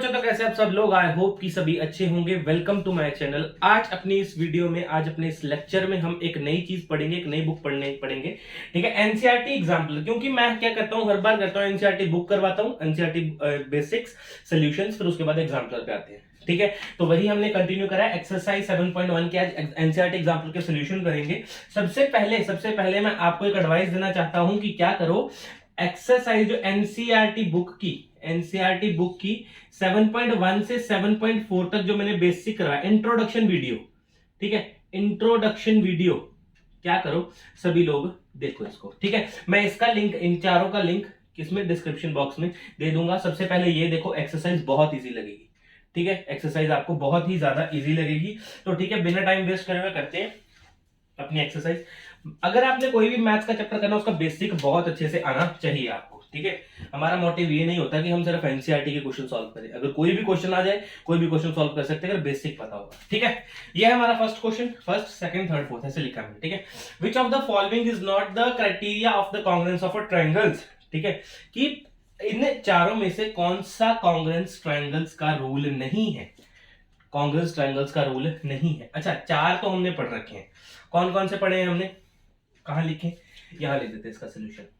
बच्चों, तो कैसे आप सब लोग? आई होप कि सभी अच्छे होंगे। Welcome to my channel. आज अपनी इस वीडियो में, आज अपने इस लेक्चर में हम एक नई चीज पढ़ेंगे, एक नई बुक पढ़ेंगे। ठीक है, एनसीईआरटी एग्जाम्पल। क्योंकि मैं क्या करता हूँ, हर बार करता हूँ, एनसीईआरटी बुक करवाता हूँ, एनसीईआरटी बेसिक्स सॉल्यूशंस, फिर उसके बाद एग्जाम्पल पे आते हैं। ठीक है, तो वही हमने कंटिन्यू करा है। एक्सरसाइज 7.1 के आज एनसीईआरटी एग्जाम्पल के सॉल्यूशन करेंगे। सबसे पहले मैं आपको एक एडवाइस देना चाहता हूं कि क्या करो, एक्सरसाइज जो एनसीईआरटी बुक की 7.1 से 7.4 तक जो मैंने बेसिक करवाया, इंट्रोडक्शन वीडियो, ठीक है, इंट्रोडक्शन वीडियो, क्या करो सभी लोग देखो इसको। ठीक है, मैं इसका लिंक, इन चारों का लिंक किसमें, डिस्क्रिप्शन बॉक्स में दे दूंगा। सबसे पहले ये देखो, एक्सरसाइज बहुत इजी लगेगी। ठीक है, एक्सरसाइज आपको बहुत ही ज्यादा इजी लगेगी। तो ठीक है, बिना टाइम वेस्ट करे हुए करते हैं अपनी एक्सरसाइज। अगर आपने कोई भी मैथ्स का चैप्टर करना, उसका बेसिक बहुत अच्छे से आना चाहिए आपको। ठीक है, हमारा मोटिव ये नहीं होता कि हम सिर्फ एनसीईआरटी के क्वेश्चन सॉल्व करें। अगर कोई भी क्वेश्चन आ जाए, कोई भी क्वेश्चन सॉल्व कर सकते हैं अगर बेसिक पता होगा। ठीक है, ये है हमारा first question, first second third fourth ऐसे लिखा है। ठीक है, which of the following is not the criteria of the congruence of a triangles. ठीक है, कि इन चारों में से कौन सा कॉन्ग्रुएंस ट्रायंगल्स का रूल नहीं है, कॉन्ग्रुएंस ट्रायंगल्स का रूल नहीं है। अच्छा, चार तो हमने पढ़ रखे हैं। कौन कौन से पढ़े हैं हमने, कहां लिखे, यहां लिख देते हैं इसका सोल्यूशन।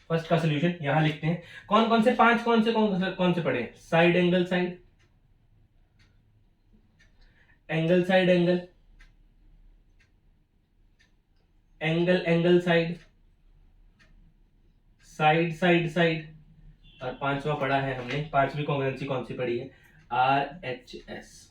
फर्स्ट का सोल्यूशन यहां लिखते हैं। कौन कौन से पांच, कौन से पढ़े, side angle side, angle side angle, angle angle side, side side side, और पांचवा पढ़ा है हमने, पांचवी कॉन्ग्रुएंसी कौन सी पढ़ी है, आरएचएस।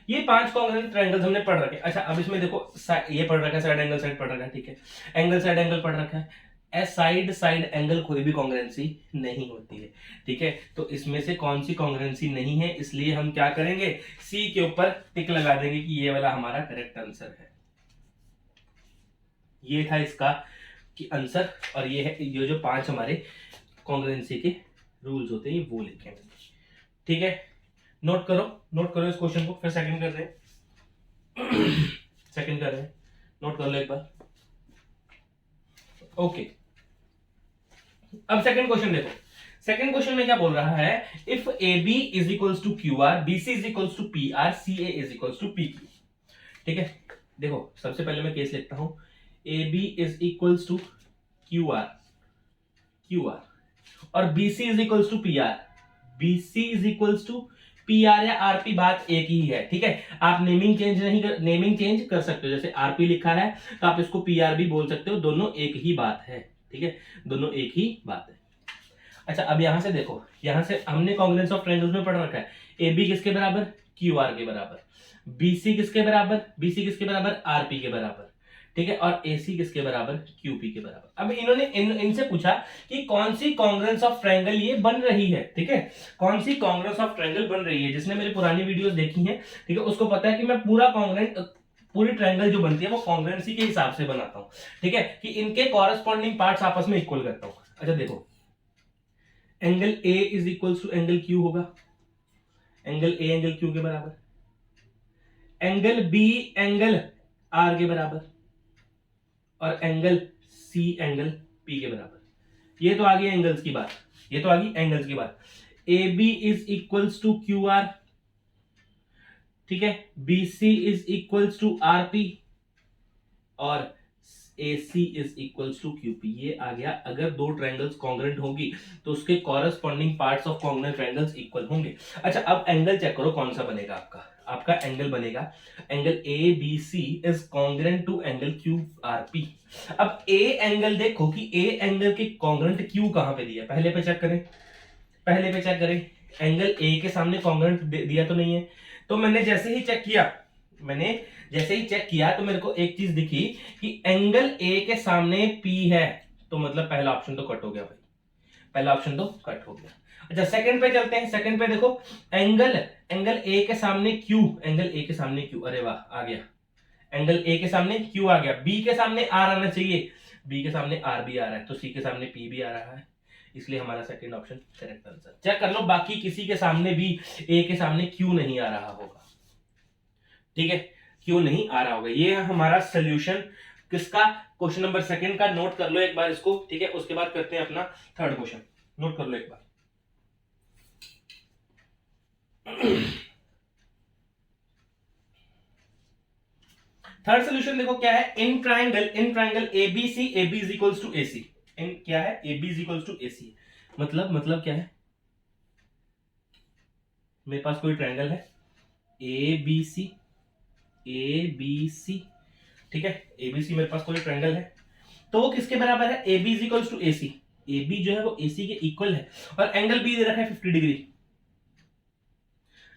ये पांच कॉन्ग्रुएंट ट्रायंगल्स हमने पढ़ रखे। अच्छा, अब इसमें देखो, ये पढ़ रखा है, साइड एंगल साइड पढ़ रखा है। ठीक है, एंगल साइड एंगल पढ़ रखा है। साइड साइड एंगल कोई भी कॉन्ग्रुएंसी नहीं होती है। ठीक है, तो इसमें से कौन सी कॉन्ग्रुएंसी नहीं है, इसलिए हम क्या करेंगे, सी के ऊपर टिक लगा देंगे कि ये वाला हमारा करेक्ट आंसर है। ये था इसका कि आंसर, और ये है, ये जो पांच हमारे कॉन्ग्रुएंसी के रूल्स होते हैं, ये वो लिखे हैं। ठीक है, नोट करो इस क्वेश्चन को। फिर सेकंड कर रहे हैं सेकंड कर रहे हैं, नोट कर लो एक बार। ओके, अब सेकंड क्वेश्चन देखो। सेकंड क्वेश्चन में क्या बोल रहा है, if A B is equals to Q R, B C is equals to P R, C A is equals to P Q. ठीक है, देखो सबसे पहले मैं केस लिखता हूं, A B is equals to Q R और B C is equals to P R, B C is equals to P are या आरपी, बात एक ही है। ठीक है, आप नेमिंग चेंज कर सकते हो। जैसे आरपी लिखा है तो आप इसको पी आर भी बोल सकते हो, दोनों एक ही बात है। ठीक है, दोनों एक ही बात है। अच्छा, अब यहां से देखो, यहां से हमने कॉन्ग्रुएंस ऑफ ट्रायंगल्स में पढ़ रखा है, ए बी किसके बराबर, क्यू आर के बराबर, बीसी किसके बराबर, आरपी के बराबर। ठीक है, और एसी किसके बराबर, क्यूपी के बराबर। अब इन्होंने इनसे पूछा कि कौन सी कॉन्ग्रुएंस ऑफ ट्रायंगल ये बन रही है। ठीक है, कौन सी कॉन्ग्रुएंस ऑफ ट्रायंगल बन रही है। जिसने मेरी पुरानी वीडियोस देखी हैं, ठीक है, उसको पता है कि मैं पूरी ट्रायंगल जो बनती है वो कॉन्ग्रुएंसी के हिसाब से बनाता हूं। ठीक है, कि इनके कॉरेस्पॉन्डिंग पार्ट्स आपस में इक्वल करता हूं। अच्छा देखो, angle A is equal to angle Q होगा, एंगल ए एंगल क्यू के बराबर, एंगल बी एंगल आर के बराबर, और एंगल सी एंगल पी के बराबर। ये तो आ गई एंगल्स की बात, A B is equals to Q R, ठीक है, B C is equals to R P, और A C is equals to Q P. ये आ गया, अगर दो ट्रायंगल्स कॉन्ग्रुएंट होगी तो उसके corresponding parts of congruent triangles equal होंगे। अच्छा, अब एंगल चेक करो कौन सा बनेगा आपका एंगल बनेगा, angle A B C is congruent to angle Q R P. अब ए एंगल देखो कि ए एंगल के कॉन्ग्रुएंट क्यू कहां पे दिया, पहले पे चेक करें, एंगल ए के सामने कॉन्ग्रुएंट दिया तो नहीं है। तो मैंने जैसे ही चेक किया तो मेरे को एक चीज दिखी कि एंगल ए के सामने पी है, तो मतलब पहला ऑप्शन तो कट हो गया भाई, अच्छा, सेकंड पे चलते हैं। सेकंड पे देखो, एंगल ए के सामने क्यू, अरे वाह, आ गया, एंगल ए के सामने क्यू आ गया, बी के सामने आर आना चाहिए, बी के सामने आर भी आ रहा है, तो सी के सामने पी भी आ रहा है, इसलिए हमारा second option correct answer. Check कर लो, बाकी किसी के सामने भी ए के सामने क्यू नहीं आ रहा होगा। ठीक है, क्यों नहीं आ रहा होगा। ये है हमारा सोल्यूशन किसका, क्वेश्चन नंबर सेकंड का। नोट कर लो एक बार इसको। ठीक है, उसके बाद करते हैं अपना थर्ड क्वेश्चन। नोट कर लो एक बार। थर्ड सोल्यूशन देखो क्या है, in triangle ABC AB is equals to AC। इन क्या है, AB is equals to AC। मतलब क्या है, मेरे पास कोई ट्राइंगल है ABC, ABC, ठीक है, ABC मेरे पास कोई ट्राइंगल है, तो वो किसके बराबर है, AB is equals to AC। AB जो है वो AC के इक्वल है, और एंगल B दे रखा है 50 डिग्री,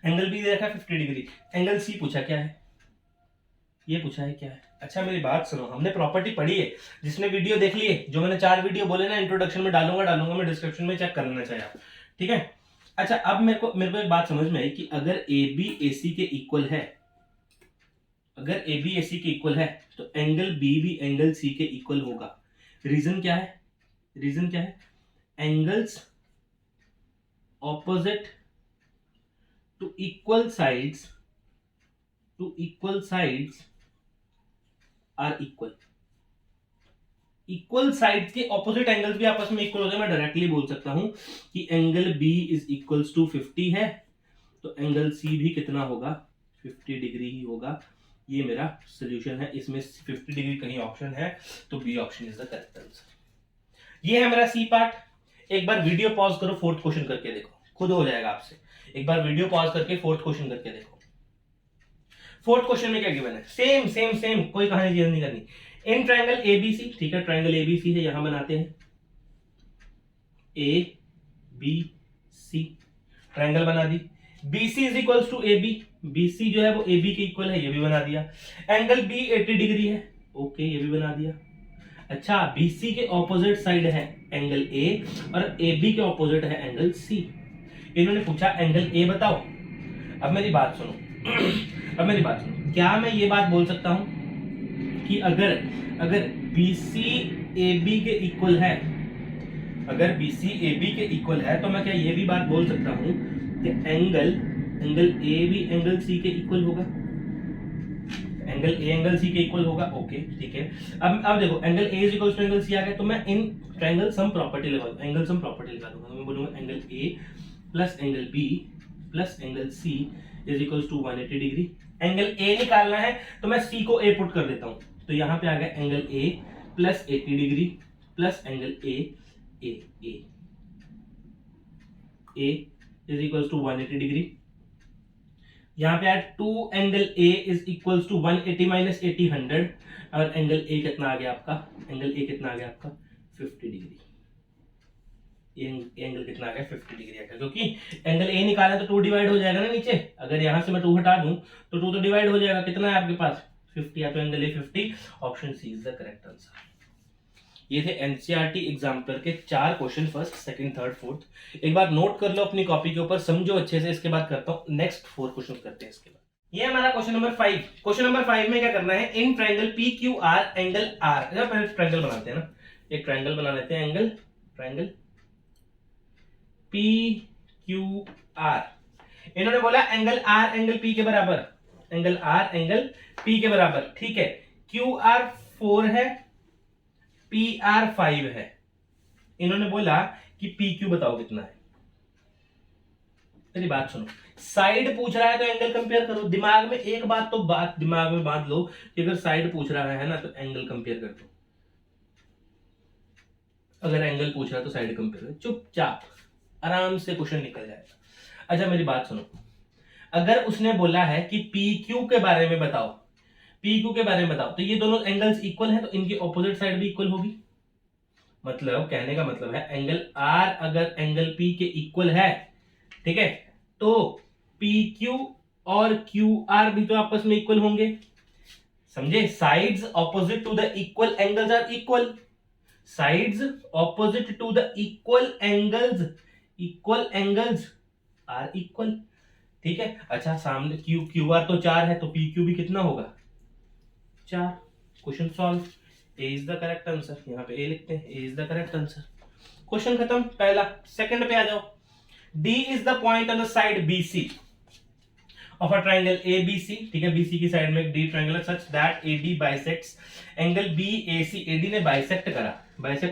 एंगल B दे रखा है 50 डिग्री। एंगल C पूछा क्या है, ये पूछा है क्या है। अच्छा मेरी बात सुनो, हमने प्रॉपर्टी पढ़ी है, जिसने वीडियो देख ली है, जो मैंने 4 वीडियो बोले ना, इंट्रोडक्शन में डालूंगा मैं डिस्क्रिप्शन में, चेक कर लेना चाहिए आप, ठीक है। अच्छा अब मेरे को एक बात समझ में आई कि अगर AB AC के इक्वल है, अगर AB AC के इक्वल है, तो एंगल B भी एंगल C के इक्वल होगा। रीजन क्या है, रीजन क्या है, angles opposite to equal sides are equal. Equal sides के ऑपोजिट एंगल्स भी आपस में इक्वल होते हैं। मैं डायरेक्टली बोल सकता हूं कि angle B is equals to 50 है, तो एंगल C भी कितना होगा, 50 डिग्री ही होगा। ये मेरा सोल्यूशन है, इसमें 50 डिग्री कहीं ऑप्शन है, तो B option is the correct answer. ये है मेरा सी पार्ट। एक बार वीडियो पॉज करो, फोर्थ क्वेश्चन करके देखो, खुद हो जाएगा आपसे। एक बार वीडियो पॉज करके फोर्थ क्वेश्चन करके देखो। फोर्थ क्वेश्चन में क्या गिवन है, सेम सेम सेम, कोई कहानी चेंज नहीं करनी। इन ट्राइंगल एबीसी, ठीक है, ट्राइंगल एबीसी है, यहां बनाते हैं ए बी सी, ट्राइंगल बना दी। BC is equals to AB, BC जो है वो AB के इक्वल है, ये भी बना दिया। एंगल B 80 डिग्री है, ओके, ये भी बना दिया। अच्छा BC के ऑपोजिट साइड है एंगल A, और AB के ऑपोजिट है एंगल C। इन्होंने पूछा एंगल A बताओ। अब मेरी बात सुनो अब मेरी बात सुनो, क्या मैं ये बात बोल सकता हूं कि अगर BC AB के इक्वल है, अगर BC AB के इक्वल है, तो मैं क्या ये भी बात बोल सकता हूं कि एंगल A भी एंगल C के इक्वल होगा, एंगल A एंगल C के इक्वल होगा, ओके ठीक है। अब देखो angle A is equal to angle C आ गया, तो मैं इन ट्रायंगल सम प्रॉपर्टी लगा दूंगा, एंगल सम प्रॉपर्टी लगा दूंगा। मैं बोलूंगा angle A plus angle B plus angle C is equal to 180 degree. Angle A निकालना है तो मैं C को A पुट कर देता हूं, तो यहां पे आ गया angle A plus 80 degree plus angle A is equal to 180 degree. यहां पे add 2 angle A is equal to 180 minus 80 100, और एंगल A कितना आ गया आपका, एंगल A कितना आ गया आपका 50 डिग्री। एंगल कितना आ गया 50 डिग्री आ गया, क्योंकि एंगल A निकाला तो 2 डिवाइड हो जाएगा ना नीचे। अगर यहां से मैं 2 हटा दूं तो 2 तो डिवाइड हो जाएगा, कितना है आपके पास 50, या तो angle A 50। Option C is the correct answer. ये थे एनसीईआरटी एग्जाम्पलर के 4 question, first second third fourth. एक बार नोट कर लो अपनी कॉपी के ऊपर, समझो अच्छे से। इसके बाद करता हूं नेक्स्ट 4 क्वेश्चन करते हैं इसके बाद। ये हमारा क्वेश्चन नंबर 5। क्वेश्चन नंबर 5 में क्या करना है, in triangle PQR angle R, पहले ट्रायंगल बनाते हैं ना, एक ट्रायंगल बना लेते हैं, ट्रायंगल PQR। इन्होंने बोला एंगल R एंगल P के बराबर, एंगल R एंगल P के बराबर, ठीक है। QR 4 है, PR 5 है। इन्होंने बोला कि PQ बताओ कितना है। मेरी बात सुनो, साइड पूछ रहा है तो एंगल कंपेयर करो। दिमाग में एक बात तो दिमाग में बांध लो कि अगर साइड पूछ रहा है ना, तो एंगल कंपेयर कर दो। अगर एंगल पूछ रहा है तो साइड कंपेयर करो, चुपचाप आराम से क्वेश्चन निकल जाएगा। अच्छा मेरी बात सुनो, अगर उसने बोला है कि PQ के बारे में बताओ, PQ के बारे में बताओ, तो ये दोनों एंगल्स इक्वल हैं, तो इनकी ऑपोजिट साइड भी इक्वल होगी। मतलब कहने का मतलब है एंगल R अगर एंगल P के इक्वल है, ठीक है, तो PQ और QR भी तो आपस में इक्वल होंगे। समझे, sides opposite to the equal angles are equal, sides opposite to the equal angles are equal, ठीक है। अच्छा सामने QR तो 4 है, तो PQ भी कितना होगा 4। Question solve, A is the correct answer. यहां पे ए लिखते हैं, A is the correct answer. Question खत्म पहला। सेकंड पे आ जाओ। D is the point on the side BC of a triangle ABC, ठीक है, BC की साइड में एक D triangle such that AD bisects angle BAC। AD ने बाइसेक्ट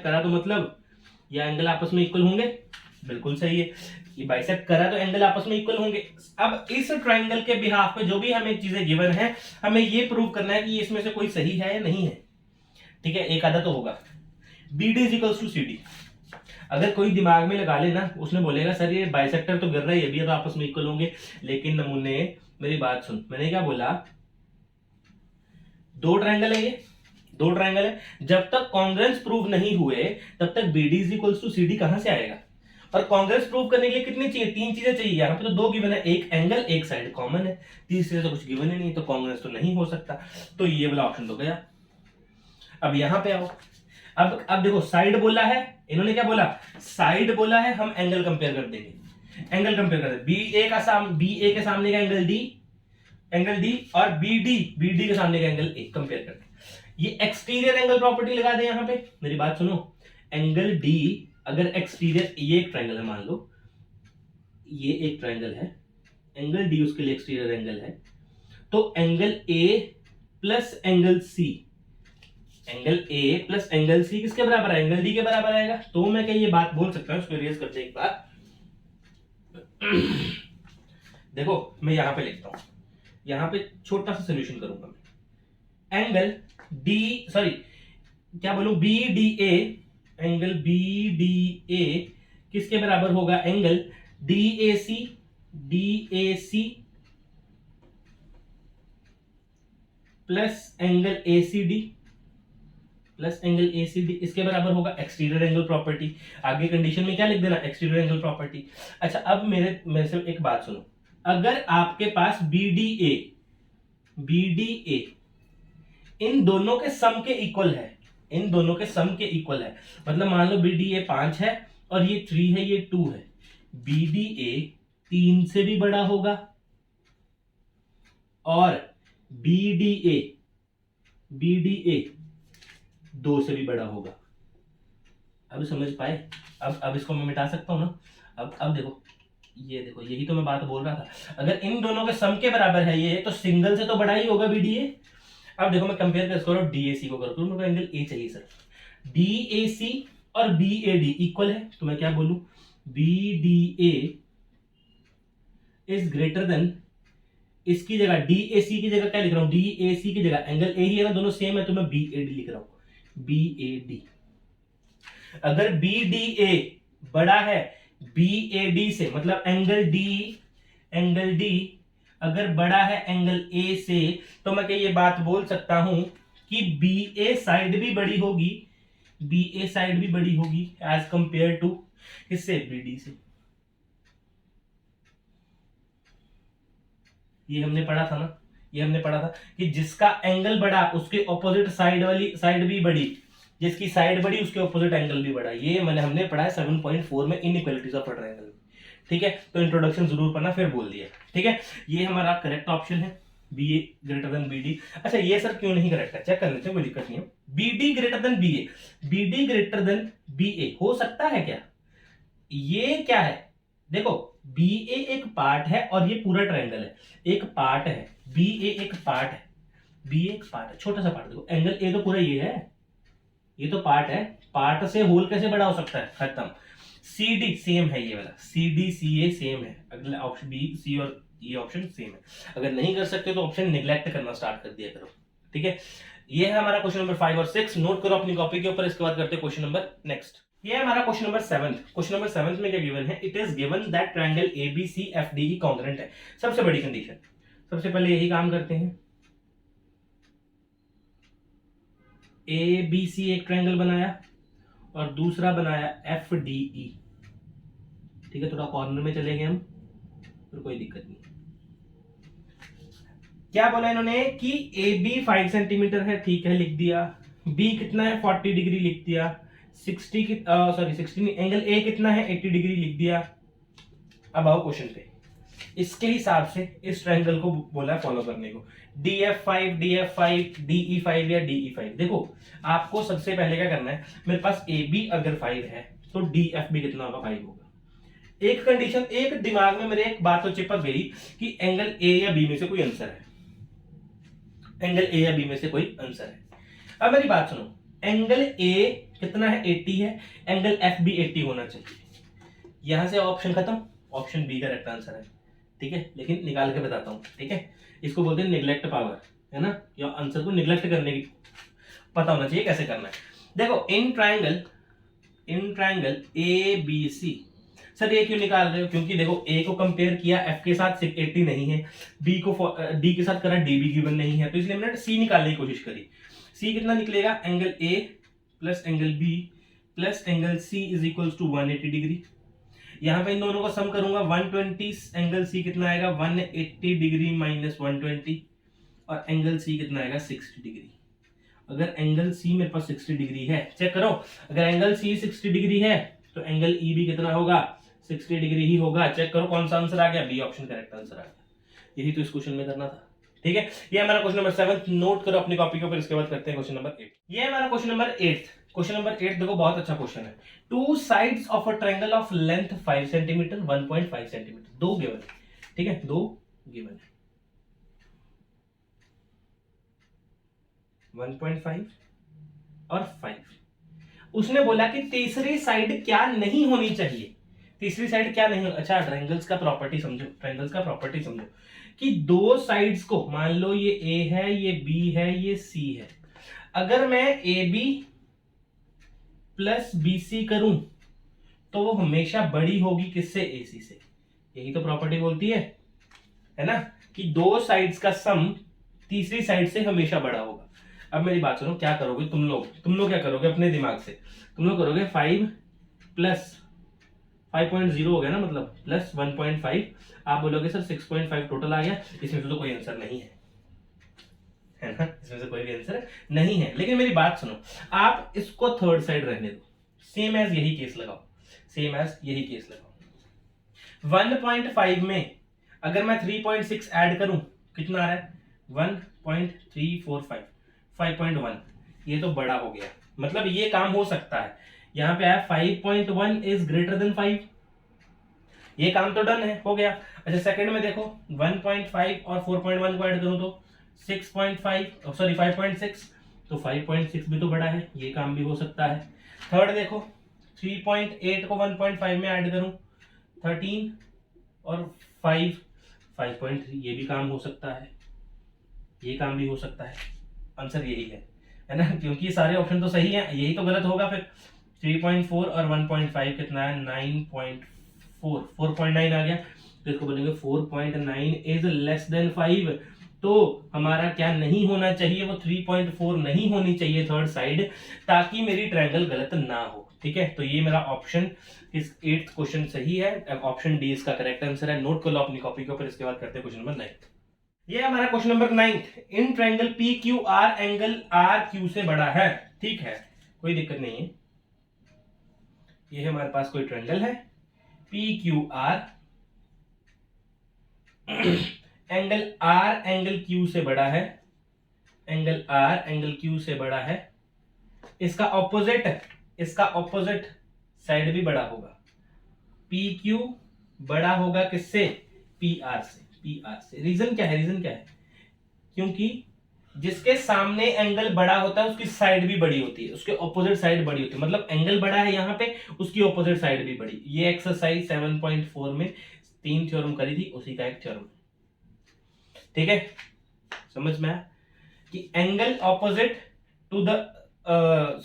करा तो मतलब ये एंगल आपस में इक्वल होंगे, बिल्कुल सही है, ये बाइसेक्ट करा तो एंगल आपस में इक्वल होंगे। अब इस ट्राइंगल के बिहाफ पे जो भी हमें चीजें गिवन है, हमें ये प्रूव करना है कि इसमें से कोई सही है या नहीं है। ठीक है, एक आधा तो होगा। BD is equals to CD। अगर कोई दिमाग में लगा लेना, उसने बोलेगा सर ये बाइसेक्टर तो गिर रहा है, ये भी तो आपस में इक्वल होंगे। लेकिन नमूने, मेरी बात सुन, मैंने क्या बोला, दो ट्राइंगल है, ये दो ट्राइंगल है, जब तक कॉन्ग्रेंस प्रूव नहीं हुए तब तक BD is equals to CD कहां से आएगा। और कॉन्ग्रेंस प्रूव करने के लिए कितनी चाहिए, तीन चीजें चाहिए। यहाँ पे तो दो गिवन है, एक एंगल एक साइड कॉमन है, तीसरे तो कुछ गिवन ही नहीं, तो कॉन्ग्रेंस तो नहीं हो सकता। तो ये वाला ऑप्शन तो गया। अब यहां पे आओ, अब देखो साइड बोला है, इन्होंने क्या बोला, साइड बोला है, हम एंगल कंपेयर कर देंगे। एंगल कंपेयर कर देंगे, BA के सामने का एंगल D और BD के सामने का एंगल A कंपेयर करते हैं। ये एक्सटीरियर एंगल प्रॉपर्टी लगा दें यहां पे। मेरी बात सुनो, एंगल D अगर एक्सटीरियर, ये एक ट्राइंगल है, मान लो ये एक ट्राइंगल है, एंगल D उसके लिए एक्सटीरियर एंगल है, तो angle A plus angle C, angle A plus angle C किसके बराबर है, एंगल D के बराबर आएगा। तो मैं क्या ये बात बोल सकता हूं, इसको रेज करते एक बार। देखो मैं यहां पे लिखता हूं, यहां पे छोटा सा सोल्यूशन करूंगा मैं। एंगल D, सॉरी क्या बोलूं, BDA, एंगल BDA किसके बराबर होगा, angle DAC plus angle ACD plus angle ACD, इसके बराबर होगा एक्सटीरियर एंगल प्रॉपर्टी। आगे कंडीशन में क्या लिख देना, एक्सटीरियर एंगल प्रॉपर्टी। अच्छा अब मेरे से एक बात सुनो, अगर आपके पास BDA इन दोनों के सम के इक्वल है, इन दोनों के सम के इक्वल है, मतलब मान लो BDA 5 है और ये 3 है, ये 2 है, BDA 3 से भी बड़ा होगा और BDA 2 से भी बड़ा होगा। अब समझ पाए, अब इसको मैं मिटा सकता हूं ना। अब देखो, ये देखो, यही तो मैं बात बोल रहा था, अगर इन दोनों के सम के बराबर है ये, तो सिंगल से तो बड़ा ही होगा BDA। अब देखो मैं कंपेयर कर करो, DAC को करो, तो मेरे को एंगल A चाहिए सर, DAC और BAD इक्वल है, तो मैं क्या बोलूं, BDA इज ग्रेटर देन, इसकी जगह DAC की जगह क्या लिख रहा हूं, DAC की जगह एंगल A ही है ना, दोनों सेम है, तो मैं BAD लिख रहा हूं, BAD। अगर BDA बड़ा है BAD से, मतलब एंगल D अगर बड़ा है एंगल A से, तो मैं क्या ये बात बोल सकता हूं कि BA साइड भी बड़ी होगी, BA साइड भी बड़ी होगी एज कंपेयर टू किससे, BD से। ये हमने पढ़ा था ना, ये हमने पढ़ा था कि जिसका एंगल बड़ा उसके ऑपोजिट साइड वाली साइड भी बड़ी, जिसकी साइड बड़ी उसके ऑपोजिट एंगल भी बड़ा। ये हमने पढ़ा है 7.4 में इनइक्वालिटीज ऑफ अ ट्रायंगल। ठीक है, तो इंट्रोडक्शन जरूर पढ़ना, फिर बोल दिया। ठीक है, ये हमारा करेक्ट ऑप्शन है, BA ग्रेटर देन BD। अच्छा ये सर क्यों नहीं करेक्ट है, चेक कर लेते हैं, कोई दिक्कत नहीं है। BD greater than BA, BD greater than BA हो सकता है क्या, ये क्या है, देखो BA एक पार्ट है और ये पूरा ट्रायंगल है, एक पार्ट है, BA एक पार्ट है, BA एक पार्ट है, छोटा सा पार्ट। देखो एंगल A तो पूरा ये है, ये तो पार्ट है, पार्ट से होल कैसे बड़ा हो सकता है, खत्म। CD सेम है, ये वाला CD CA सेम है, अगला ऑप्शन B C और ये ऑप्शन सेम है। अगर नहीं कर सकते तो ऑप्शन निगलेक्ट करना स्टार्ट कर दिया करो। ठीक है, ये है हमारा क्वेश्चन नंबर 5 और 6, नोट करो अपनी कॉपी के ऊपर। इसके बाद करते हैं क्वेश्चन नंबर नेक्स्ट। ये है हमारा क्वेश्चन नंबर 7। क्वेश्चन नंबर 7 में क्या गिवन है, it is given that triangle ABCFDE congruent है। सबसे बड़ी कंडीशन, सबसे पहले यही काम करते हैं। ABC एक ट्रायंगल बनाया और दूसरा बनाया FDE। ठीक है, थोड़ा कॉर्नर में चले गए हम, फिर कोई दिक्कत नहीं। क्या बोला इन्होंने कि AB 5 सेंटीमीटर है, ठीक है लिख दिया। B कितना है 40 डिग्री लिख दिया। 60 की सॉरी 60 एंगल A कितना है 80 डिग्री लिख दिया। अब आओ क्वेश्चन पे, इसके हिसाब से इस ट्रायंगल को बोला फॉलो करने को, DF5 DE5 या DE5। देखो आपको सबसे पहले क्या करना है, मेरे पास AB अगर 5 है तो DF भी कितना होगा, 5 होगा। एक कंडीशन, एक दिमाग में मेरे एक बात तो चिपक गई कि एंगल A या B में से कोई आंसर है, एंगल A या B में से कोई आंसर है। अब मेरी बात सुनो, एंगल A कितना है 80 है, एंगल F भी 80 होना चाहिए। यहां से ऑप्शन खत्म, ऑप्शन बी करेक्ट आंसर है, ठीक है। लेकिन निकाल के बताता हूँ, ठीक है। इसको बोलते हैं निग्लेक्ट पावर, है ना, या आंसर को निग्लेक्ट करने की पता होना चाहिए कैसे करना है। देखो in triangle A B C, sir ये क्यों निकाल रहे हो, क्योंकि देखो ए को कंपेयर किया एफ के साथ 80 नहीं है, बी को डी के साथ करा डी भी गिवन नहीं है, तो इसलिए मैंने सी निकालने की कोशिश करी। सी कितना निकलेगा, angle A plus angle B plus angle C is equal to 180 degree. यहां पे इन दोनों को सम करूंगा, 120 एंगल सी कितना आएगा 180 डिग्री माइनस 120, और एंगल सी कितना आएगा 60 डिग्री। अगर एंगल सी मेरे पास 60 डिग्री है, चेक करो, अगर एंगल सी 60 डिग्री है तो एंगल ई भी कितना होगा 60 डिग्री ही होगा। चेक करो कौन सा आंसर आ गया, बी ऑप्शन करेक्ट आंसर आ गया। यही तो इस क्वेश्चन में करना था, ठीक है। ये हमारा क्वेश्चन नंबर 7, नोट करो अपनी कॉपी के ऊपर। इसके बाद करते हैं क्वेश्चन नंबर 8। ये हमारा क्वेश्चन नंबर 8। क्वेश्चन नंबर 8 देखो बहुत अच्छा क्वेश्चन है। Two sides of a triangle of length 5 centimetre 1.5 centimetre, दो गिवन है, ठीक है, दो गिवन है, 1.5 और 5। उसने बोला कि तीसरी साइड क्या नहीं होनी चाहिए, तीसरी साइड क्या नहीं, अच्छा ट्रायंगल्स का प्रॉपर्टी समझो, ट्रायंगल्स का प्रॉपर्टी समझो कि दो साइड्स को, मान लो ये ए है, ये बी है, ये सी है, अगर मैं A B plus B C करूं तो वो हमेशा बड़ी होगी किससे, ए सी से। यही तो प्रॉपर्टी बोलती है ना, कि दो साइड्स का सम तीसरी साइड से हमेशा बड़ा होगा। अब मेरी बात सुनो, क्या करोगे तुम लोग क्या करोगे अपने दिमाग से, तुम लोग करोगे 5 प्लस 5.0 हो गया ना, मतलब प्लस 1.5, आप बोलोगे सर 6.5 टोटल आ गया, इसमें से तो कोई आंसर नहीं है ना, इसमें से कोई भी आंसर नहीं है। लेकिन मेरी बात सुनो, आप इसको थर्ड साइड रहने दो, सेम एज यही केस लगाओ, सेम एज यही केस लगाओ। 1.5 में अगर मैं 3.6 ऐड करूं कितना आ रहा है 1.345, 5.1, ये तो बड़ा हो गया, मतलब ये काम हो सकता है। यहां पे आया 5.1 इज ग्रेटर देन 5, ये काम तो डन है, हो गया। अच्छा सेकंड में देखो 1.5 और 4.1 को ऐड करूं तो 6.5, सॉरी 5.6, तो 5.6 भी तो बड़ा है, ये काम भी हो सकता है। थर्ड देखो 3.8 को 1.5 में ऐड करूं 13, और 5.3, ये भी काम हो सकता है, ये काम भी हो सकता है। आंसर यही है ना, क्योंकि सारे ऑप्शन तो सही हैं, यही तो गलत होगा फिर। 3.4 और 1.5 कितना है 9.4, 4.9 आ गया, तो इसको बोलेंगे 4.9 इज लेस देन 5। तो हमारा क्या नहीं होना चाहिए, वो 3.4 नहीं होनी चाहिए थर्ड साइड, ताकि मेरी ट्रायंगल गलत ना हो, ठीक है। तो ये मेरा ऑप्शन इस 8th क्वेश्चन सही है, ऑप्शन डी इसका करेक्ट आंसर है। नोट कर लो अपनी कॉपी के ऊपर। इसके बाद करते हैं क्वेश्चन नंबर 9। ये हमारा question number 9। In triangle P Q R angle R Q से बड़ा है, ठीक है, कोई दिक्कत नहीं है। ये हमारे पास कोई ट्रायंगल है P Q R, angle R angle Q से बड़ा है, एंगल आर एंगल क्यू से बड़ा है, इसका ऑपोजिट साइड भी बड़ा होगा। पी क्यू बड़ा होगा किससे, पी आर से, पी आर से। रीजन क्या है, क्योंकि जिसके सामने एंगल बड़ा होता है उसकी साइड भी बड़ी होती है, उसके ऑपोजिट साइड बड़ी होती है, मतलब एंगल बड़ा है यहाँ पे, उसकी ऑपोजिट साइड भी बड़ी। ये एक्सरसाइज 7.4 में 3 थ्योरम करी थी, उसी का एक थ्योरम, ठीक है। समझ में आया कि angle opposite to the,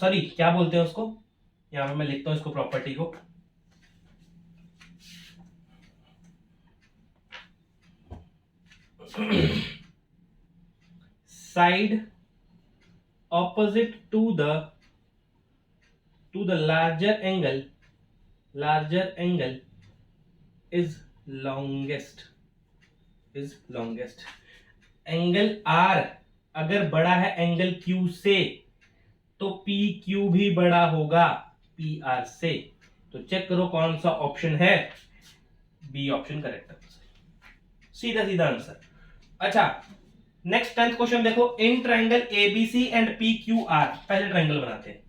sorry क्या बोलते हैं उसको, यहां पे मैं लिखता हूं इसको प्रॉपर्टी को, side opposite to the larger angle is longest, angle R अगर बड़ा है एंगल Q से तो PQ भी बड़ा होगा PR से। तो चेक करो कौन सा ऑप्शन है, बी ऑप्शन करेक्ट आंसर, सीधा आंसर। अच्छा नेक्स्ट 10th क्वेश्चन देखो। In triangle ABC and P Q are, पहले ट्रायंगल बनाते हैं,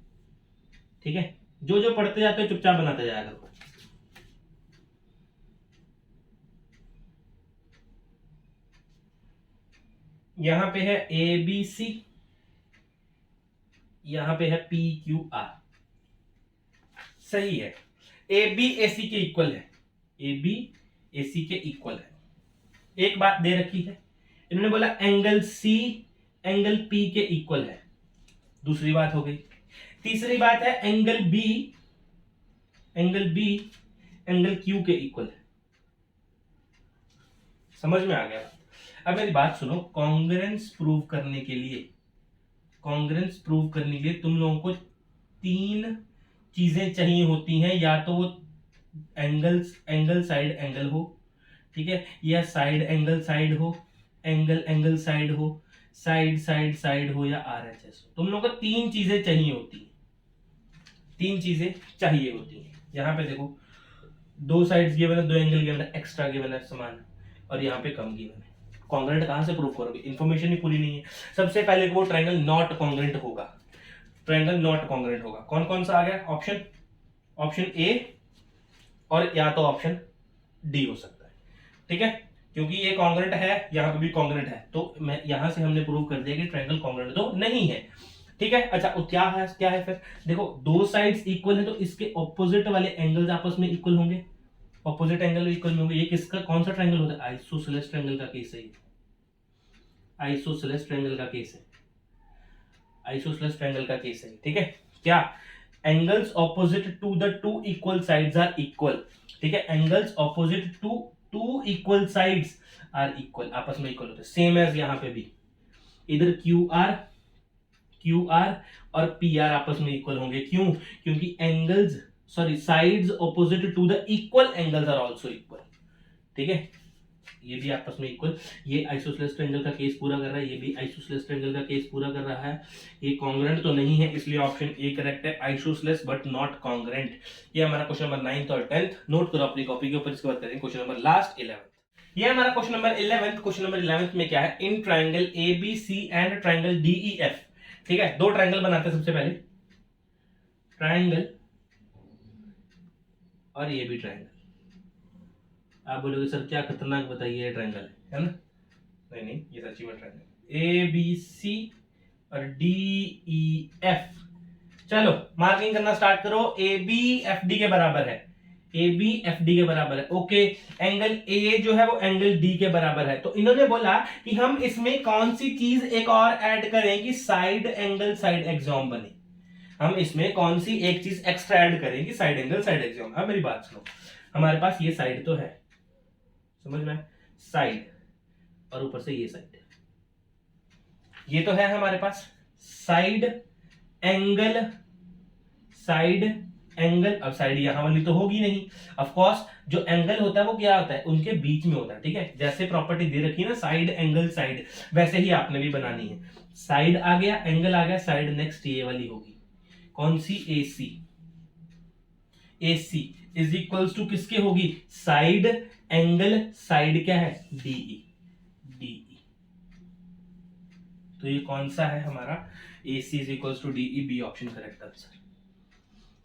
ठीक है, जो पढ़ते जाते हो चुपचाप बनाते जाया करो। यहां पे है ए बी सी, यहां पे है पी क्यू आर, सही है। ए बी ए सी के इक्वल है, ए बी ए सी के इक्वल है। एक बात दे रखी है, इन्होंने बोला एंगल सी एंगल पी के इक्वल है, दूसरी बात हो गई। तीसरी बात है एंगल बी एंगल क्यू के इक्वल है। समझ में आ गया? अब मेरी बात सुनो, कॉन्ग्रुएंस प्रूव करने के लिए तुम लोगों को तीन चीजें चाहिए होती हैं, या तो वो एंगल साइड एंगल हो, ठीक है, या साइड एंगल साइड हो, एंगल साइड हो, साइड हो, या आरएचएस हो। तुम लोगों को तीन चीजें चाहिए होती हैं। यहाँ पे देखो, दो साइड्स गिवन है, दो एंगल गिवन है, एक्स्ट्रा गिवन है समान, और यहाँ पे कम गिवन है। कॉन्ग्रुएंट कहां से प्रूव करोगे? इन्फॉर्मेशन ही पूरी नहीं है। सबसे पहले वो ट्रायंगल नॉट कॉन्ग्रुएंट होगा, कौन कौन सा आ गया ऑप्शन ए और या तो ऑप्शन डी हो सकता है, ठीक है, क्योंकि ये कॉन्ग्रुएंट है, यहाँ पे भी कॉन्ग्रुएंट है, तो मैं यहां से हमने प्रूव कर दिया कि ट्रायंगल कॉन्ग्रुएंट तो नहीं है, ठीक है। अच्छा, क्या है फिर? देखो, दो साइड्स इक्वल है तो इसके ऑपोजिट वाले एंगल्स आपस में इक्वल होंगे, ऑपोजिट एंगल इक्वल होंगे। ये किसका कौन सा ट्रायंगल होता है? आइसोसेलेस ट्रायंगल का केस है, आइसोसेलेस ट्रायंगल का केस है, ठीक है। क्या? Angles opposite to the two equal sides are equal, ठीक है, angles opposite to two equal sides are equal, आपस में इक्वल होते हैं। सेम एज यहाँ पे भी, इधर क्यू आर और पी आर आपस में इक्वल होंगे। क्यों? क्योंकि sides opposite to the equal angles are also equal, ठीक है, ये भी आपस में इक्वल। ये आइसोसेलेस ट्रायंगल का केस पूरा कर रहा है, ये भी आइसोसेलेस ट्रायंगल का केस पूरा कर रहा है। ये कॉन्ग्रुएंट तो नहीं है, इसलिए ऑप्शन ए करेक्ट है, आइसोसेलेस बट नॉट कॉन्ग्रुएंट। ये हमारा क्वेश्चन नंबर 9th और 10th नोट करो अपनी कॉपी के ऊपर। इसके बाद करेंगे क्वेश्चन नंबर लास्ट 11th। ये हमारा question number 11th। Question number 11th में क्या है? In triangle A B C and triangle D E F, ठीक है, दो ट्रायंगल बनाते हैं। सबसे पहले ट्रायंगल और ये भी ट्रायंगल। आप बोलोगे सर क्या खतरनाक बताइए ट्रायंगल है ना? नहीं, ये सच्ची में ट्रायंगल ए बी सी और डी ई एफ। चलो मार्किंग करना स्टार्ट करो। ए बी एफ डी के बराबर है, ओके। एंगल ए जो है वो एंगल डी के बराबर है। तो इन्होंने बोला कि हम इसमें कौन सी चीज एक और ऐड करें कि साइड एंगल साइड एक्सॉम बने। हम इसमें कौन सी एक चीज एक्स्ट्रा ऐड करें कि साइड एंगल साइड एक्सॉम। अब मेरी बात सुनो, हमारे पास ये साइड तो है, समझ में, साइड, और ऊपर से ये साइड, ये तो है हमारे पास साइड एंगल। अब साइड यहां वाली तो होगी नहीं, ऑफ कोर्स। जो एंगल होता है वो क्या होता है? उनके बीच में होता है, ठीक है। जैसे प्रॉपर्टी दे रखी है ना, साइड एंगल साइड, वैसे ही आपने भी बनानी है। साइड आ गया, एंगल आ गया, साइड नेक्स्ट ये वाली होगी, कौन सी? AC इज इक्वल्स टू किसके होगी? साइड एंगल साइड क्या है? DE। तो ये कौन सा है हमारा? AC is equals to DE, B option correct answer.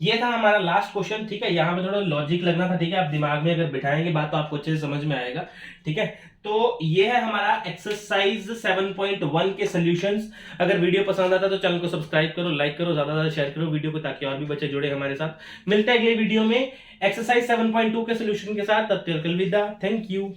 ये था हमारा लास्ट क्वेश्चन, ठीक है। यहाँ पे थोड़ा लॉजिक लगना था, ठीक है। आप दिमाग में अगर बिठाएंगे बात तो आपको अच्छे से समझ में आएगा, ठीक है। तो ये है हमारा एक्सरसाइज 7.1 के सॉल्यूशंस। अगर वीडियो पसंद आता तो चैनल को सब्सक्राइब करो, लाइक करो, ज्यादा ज्यादा शेयर करो वीडियो को, ताकि और भी बच्चे जुड़े हमारे साथ। मिलते हैं अगले वीडियो में एक्सरसाइज 7.2 के सॉल्यूशन के साथ। तब तक अलविदा, थैंक यू।